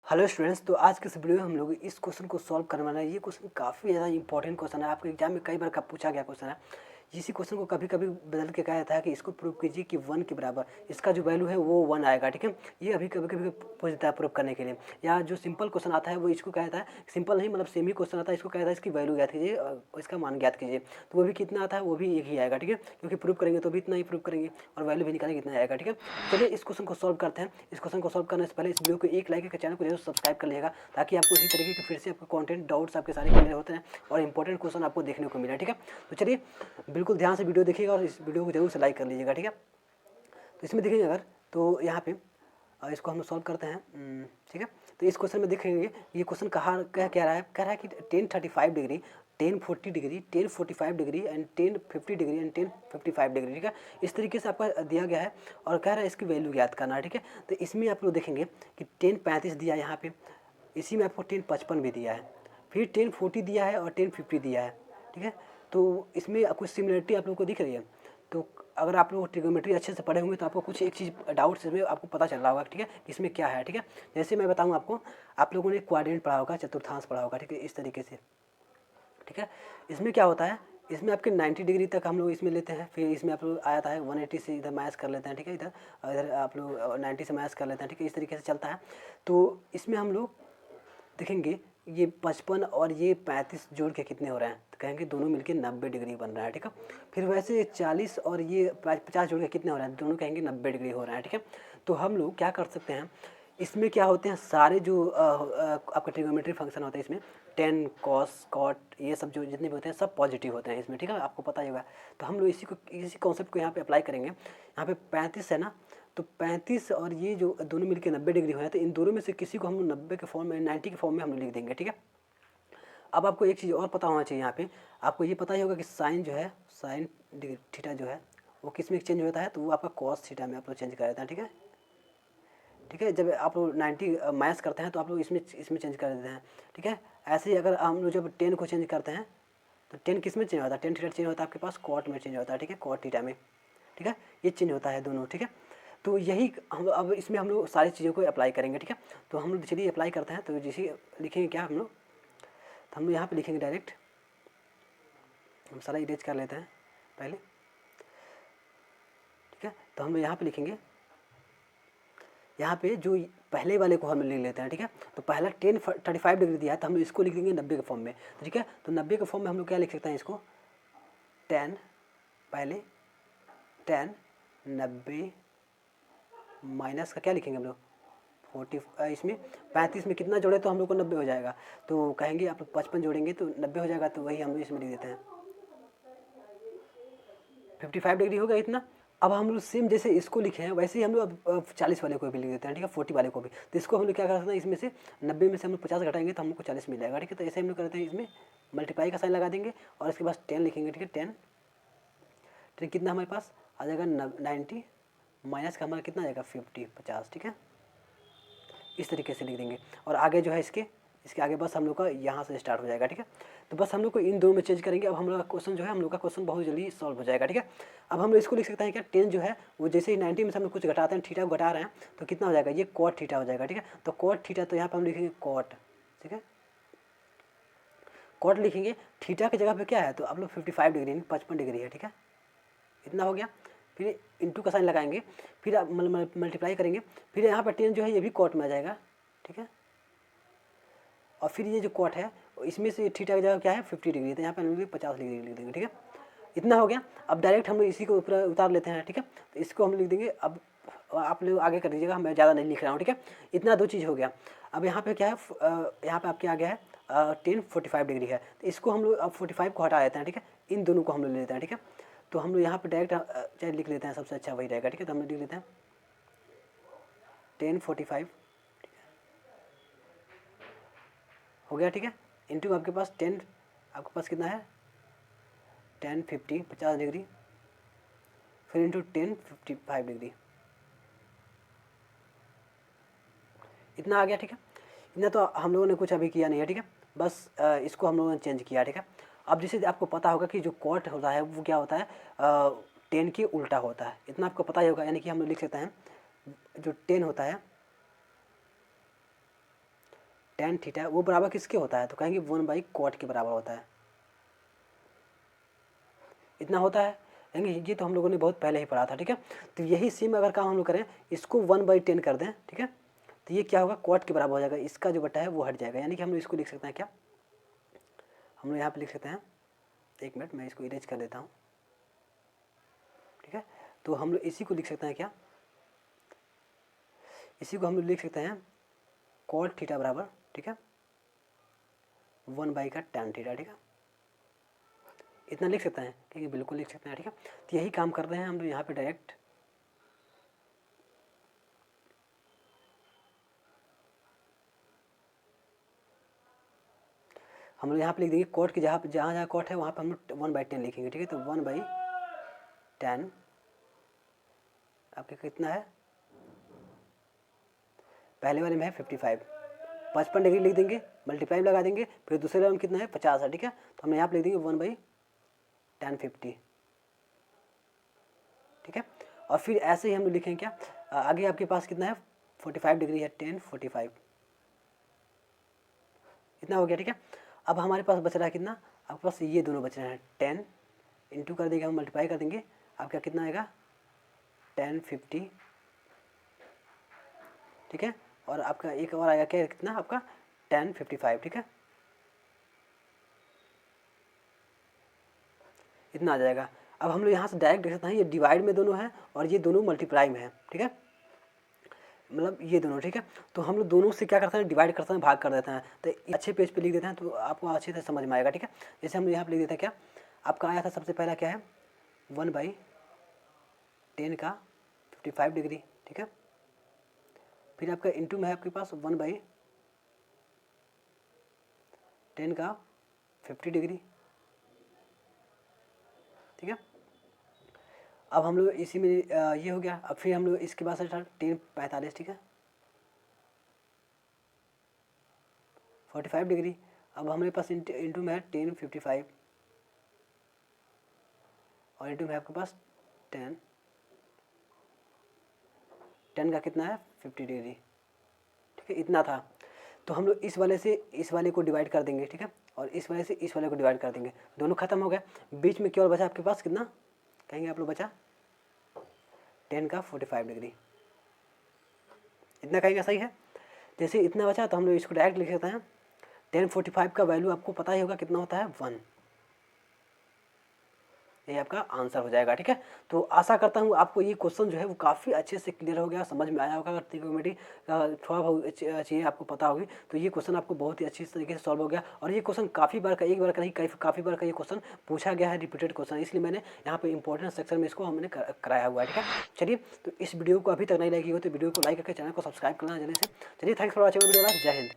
Hello students, तो आज के इस वीडियो में हम लोग इस क्वेश्चन को सॉल्व करने वाले हैं। ये क्वेश्चन काफ़ी ज़्यादा इंपॉर्टेंट क्वेश्चन है, आपके एग्जाम में कई बार का पूछा गया क्वेश्चन है। इसी क्वेश्चन को कभी कभी बदल के कहा जाता है कि इसको प्रूव कीजिए कि 1 के बराबर इसका जो वैल्यू है वो 1 आएगा। ठीक है, ये अभी कभी कभी पूछ देता है प्रूव करने के लिए। या जो सिंपल क्वेश्चन आता है वो इसको कहा जाता है, सिंपल नहीं मतलब सेम ही क्वेश्चन आता है, इसको कहा जाता है इसकी वैल्यू ज्ञात कीजिए और इसका मान ज्ञात कीजिए। तो वो भी कितना आता है, वो भी एक ही आएगा। ठीक है, क्योंकि प्रूव करेंगे तो भी इतना ही प्रूव करेंगे और वैल्यू भी निकालेंगे इतना आएगा। ठीक है, चलिए इस क्वेश्चन को सॉल्व करते हैं। इस क्वेश्चन को सॉल्व करने से पहले इस वीडियो को एक लाइक करके चैनल को जरूर सब्सक्राइब कर लीजिएगा, ताकि आपको इसी तरीके के फिर से आपको कंटेंट डाउट्स आपके सारे क्लियर होते हैं और इंपॉर्टेंट क्वेश्चन आपको देखने को मिला। ठीक है, तो चलिए बिल्कुल ध्यान से वीडियो देखिएगा और इस वीडियो को जरूर से लाइक कर लीजिएगा। ठीक है, तो इसमें देखिए अगर तो यहाँ पे इसको हम सॉल्व करते हैं। ठीक है, तो इस क्वेश्चन में देखेंगे ये क्वेश्चन कह रहा है कि 1035 degree, 1040 degree, 1045 degree and 1050 degree and 1055 degree. ठीक है, इस तरीके से आपका दिया गया है और कह रहा है इसकी वैल्यू ज्ञात करना है। ठीक है, तो इसमें आप लोग देखेंगे कि 1035 दिया है यहाँ पे, इसी में आपको 1055 भी दिया है, फिर 1040 दिया है और 1050 दिया है। ठीक है, तो इसमें कुछ सिमिलरिटी आप लोगों को दिख रही है। तो अगर आप लोग ट्रिग्नोमेट्री अच्छे से पढ़े होंगे तो आपको कुछ एक चीज़ डाउट्स इसमें आपको पता चल रहा होगा। ठीक है, इसमें क्या है। ठीक है, जैसे मैं बताऊँ आपको, आप लोगों ने क्वाड्रेंट पढ़ा होगा, चतुर्थांश पढ़ा होगा। ठीक है, इस तरीके से। ठीक है, इसमें क्या होता है, इसमें आपके 90 डिग्री तक हम लोग इसमें लेते हैं, फिर इसमें आप लोग आता है 180 से इधर माइनस कर लेते हैं। ठीक है, इधर इधर आप लोग 90 से माइनस कर लेते हैं। ठीक है, इस तरीके से चलता है। तो इसमें हम लोग देखेंगे ये 55 और ये 35 जोड़ के कितने हो रहे हैं, तो कहेंगे दोनों मिलके 90 डिग्री बन रहा है। ठीक है, फिर वैसे 40 और ये 50 जोड़ के कितने हो रहे हैं, दोनों कहेंगे 90 डिग्री हो रहा है। ठीक है, तो हम लोग क्या कर सकते हैं, इसमें क्या होते हैं सारे जो आपका ट्रिग्नोमेट्री फंक्शन होते हैं इसमें, टेन कॉस कॉट ये सब जो जितने भी होते हैं सब पॉजिटिव होते हैं इसमें। ठीक है, आपको पता ही होगा। तो हम लोग इसी कॉन्सेप्ट को यहाँ पे अप्लाई करेंगे। यहाँ पे 35 है ना, तो 35 और ये जो दोनों मिलकर 90 डिग्री हो रहे हैं, तो इन दोनों में से किसी को हम 90 के फॉर्म में 90 के फॉर्म में हम लोग लिख देंगे। ठीक है, अब आपको एक चीज़ और पता होना चाहिए, यहाँ पे आपको ये पता ही होगा कि साइन जो है, साइन थीटा जो है वो किस में चेंज होता है, तो वो आपका कॉस थीटा में आप लोग चेंज कर देते हैं। ठीक है, ठीक है, जब आप लोग 90 माइनस करते हैं तो आप लोग इसमें इसमें चेंज कर देते हैं। ठीक है, ऐसे ही अगर हम लोग जब 10 को चेंज करते हैं तो 10 किस में चेंज होता है, 10 थीटा चेंज होता है आपके पास कॉट में चेंज होता है। ठीक है, कॉट थीटा में। ठीक है, ये चेंज होता है दोनों। ठीक है, तो यही हम अब इसमें हम लोग सारी चीज़ों को अप्लाई करेंगे। ठीक है, तो हम लोग चलिए अप्लाई करते हैं। तो जैसे लिखेंगे क्या हम लोग, तो हम लोग यहाँ पे लिखेंगे डायरेक्ट, हम सारा इरेज कर लेते हैं पहले। ठीक है, तो हम लोग यहाँ पे लिखेंगे, यहाँ पे जो पहले वाले को हम लिख लेते हैं। ठीक है, तो पहला 1035 डिग्री दिया है, तो हम लोग इसको लिख देंगे 90 के फॉर्म में। तो ठीक है, तो 90 के फॉर्म में हम लोग क्या लिख सकते हैं, इसको 10 पहले 10 90 माइनस का क्या लिखेंगे हम लोग 40, इसमें 35 में कितना जोड़े तो हम लोग को 90 हो जाएगा। तो कहेंगे आप 55 जोड़ेंगे तो 90 हो जाएगा, तो वही हम लोग इसमें लिख देते हैं 55 डिग्री हो गया इतना। अब हम लोग सेम जैसे इसको लिखे हैं वैसे ही हम लोग अब 40 वाले को भी लिख देते हैं। ठीक है, 40 वाले को भी। तो इसको हम लोग क्या कर सकते हैं, इसमें से 90 में से हम लोग 50 घटाएंगे तो हम लोग को 40 मिल जाएगा। ठीक है, तो ऐसे हम लोग करते हैं, इसमें मल्टीप्लाई का साइन लगा देंगे और इसके बाद 10 लिखेंगे। ठीक है, 10 कितना हमारे पास आ जाएगा 90 माइनस का हमारा कितना आ जाएगा 50। ठीक है, इस तरीके से लिख देंगे और आगे जो है इसके आगे बस हम लोग का यहाँ से स्टार्ट हो जाएगा। ठीक है, तो बस हम लोग को इन दोनों में चेंज करेंगे। अब हम लोग का क्वेश्चन जो है, हम लोग का क्वेश्चन बहुत जल्दी सॉल्व हो जाएगा। ठीक है, अब हम लोग इसको लिख सकते हैं क्या, 10 जो है वो जैसे ही 90 में से हम लोग कुछ घटाते हैं, थीटा को घटा रहे हैं तो कितना हो जाएगा, ये कॉट थीटा हो जाएगा। ठीक है, तो कॉट थीटा, तो यहाँ पर हम लिखेंगे कॉट। ठीक है, कॉट लिखेंगे, थीटा की जगह पे क्या है, तो आप लोग 55 डिग्री 55 डिग्री है। ठीक है, इतना हो गया, फिर इंटू का साइन लगाएंगे, फिर आप मल्टीप्लाई करेंगे, फिर यहाँ पर 10 जो है ये भी कॉट में आ जाएगा। ठीक है, और फिर ये जो कॉट है इसमें से थीटा की जगह क्या है 50 डिग्री, तो यहाँ पे हम लोग 50 डिग्री लिख देंगे। ठीक है, इतना हो गया। अब डायरेक्ट हम लोग इसी को ऊपर उतार लेते हैं। ठीक है, तो इसको हम लिख देंगे। अब आप लोग आगे कर दीजिएगा, मैं ज़्यादा नहीं लिख रहा हूँ। ठीक है, इतना दो चीज़ हो गया। अब यहाँ पे क्या है, यहाँ पे आपके आ गया है 1045 डिग्री है, तो इसको हम लोग अब 45 को हटा लेते हैं। ठीक है, इन दोनों को हम लोग ले लेते हैं। ठीक है, तो हम लोग यहाँ पे डायरेक्ट चाहे लिख लेते हैं, सबसे अच्छा वही रहेगा। ठीक है, तो हम लोग लिख लेते हैं 1045 हो गया। ठीक है, इंटू आपके पास 10, आपके पास कितना है 1050 50 डिग्री, फिर इंटू 1055 डिग्री, इतना आ गया। ठीक है, इतना तो हम लोगों ने कुछ अभी किया नहीं है। ठीक है, बस इसको हम लोगों ने चेंज किया। ठीक है, अब जैसे आपको पता होगा कि जो कॉट होता है वो क्या होता है, 10 के उल्टा होता है, इतना आपको पता ही होगा। यानी कि हम लोग लिख सकते हैं जो 10 होता है tan थीटा वो बराबर किसके होता है, तो कहेंगे 1/cot के बराबर होता है। इतना होता है, कहेंगे ये तो हम लोगों ने बहुत पहले ही पढ़ा था, ठीक है। तो यही सेम अगर काम हम लोग करें, इसको 1/10 कर दें, ठीक है, तो ये क्या होगा, cot के बराबर हो जाएगा, इसका जो बटा है वो हट जाएगा। यानी कि हम लोग इसको लिख सकते हैं क्या, हम लोग यहाँ पे लिख सकते हैं, एक मिनट मैं इसको इरेज कर देता हूँ, ठीक है। तो हम लोग इसी को लिख सकते हैं क्या, इसी को हम लोग लिख सकते हैं cot थीटा बराबर, ठीक है, 1/tan थीटा, ठीक है। इतना लिख सकते हैं, ठीक है, बिल्कुल लिख सकते हैं, ठीक है। तो यही काम कर रहे हैं हम लोग यहाँ पे डायरेक्ट, हम लोग यहाँ पे लिख देंगे cot की जहाँ जहाँ cot है वहाँ पे हम लोग 1/10 लिखेंगे, ठीक है। तो 1/10 आपके कितना है, पहले वाले में है 55, 55 डिग्री लिख देंगे, मल्टीप्लाई लगा देंगे, फिर दूसरे वाले में कितना है 50 है, ठीक है। तो हम यहाँ पे लिख देंगे 1/tan50, ठीक है। और फिर ऐसे ही हम लोग लिखेंगे क्या, आगे आपके पास कितना है 45 डिग्री है, tan 45, इतना हो गया, ठीक है। अब हमारे पास बच रहा है कितना, आपके पास ये दोनों बच रहे हैं, 10 इंटू कर देंगे, हम मल्टीप्लाई कर देंगे, आपका कितना आएगा tan50, ठीक है। और आपका एक और आएगा क्या, कितना आपका tan55, ठीक है, इतना आ जाएगा। अब हम लोग यहाँ से डायरेक्ट देख सकते हैं, ये डिवाइड में दोनों है और ये दोनों मल्टीप्लाई में है, ठीक है, मतलब ये दोनों, ठीक है। तो हम लोग दोनों से क्या करते हैं, डिवाइड करते हैं, भाग कर देते हैं। तो अच्छे पेज पे लिख देते हैं तो आपको अच्छे से समझ में आएगा, ठीक है। जैसे हम यहाँ पे लिख देते हैं क्या, आपका आया था सबसे पहला क्या है 1/10 का 55 डिग्री, ठीक है। फिर आपका इंटू में है आपके पास 1/10 का 50 डिग्री, ठीक है। अब हम लोग इसी में ये हो गया। अब फिर हम लोग इसके बाद से 10/45, ठीक है, 45 डिग्री। अब हमारे पास इंटू में है 10/55 और इंटू में आपके पास 10 का कितना है 50 डिग्री, ठीक है, इतना था। तो हम लोग इस वाले से इस वाले को डिवाइड कर देंगे, ठीक है, और इस वाले से इस वाले को डिवाइड कर देंगे, दोनों खत्म हो गए। बीच में केवल बचा आपके पास कितना, कहेंगे आप लोग बचा 10 का 45 डिग्री, इतना कहेंगे, सही है। जैसे इतना बचा तो हम लोग इसको डायरेक्ट लिख सकते हैं, 10/45 का वैल्यू आपको पता ही होगा कितना होता है 1, ये आपका आंसर हो जाएगा, ठीक है। तो आशा करता हूँ आपको ये क्वेश्चन जो है वो काफ़ी अच्छे से क्लियर हो गया, समझ में आया होगा। अगर ट्रिग्नोमेट्री थोड़ा बहुत चीज़ें आपको पता होगी तो ये क्वेश्चन आपको बहुत ही अच्छी तरीके से सॉल्व हो गया। और ये क्वेश्चन काफ़ी बार का, एक बार का नहीं, काफ़ी बार का ये क्वेश्चन पूछा गया है, रिपीटेड क्वेश्चन, इसलिए मैंने यहाँ पे इंपॉर्टेंट सेक्शन में इसको हमने कराया हुआ है, ठीक है। चलिए, तो इस वीडियो को अभी तक नहीं लगी हो तो वीडियो को लाइक करके चैनल को सब्सक्राइब करना जल्दी से। चलिए, थैंक्स फॉर वॉचिंग वीडियो, जय हिंद।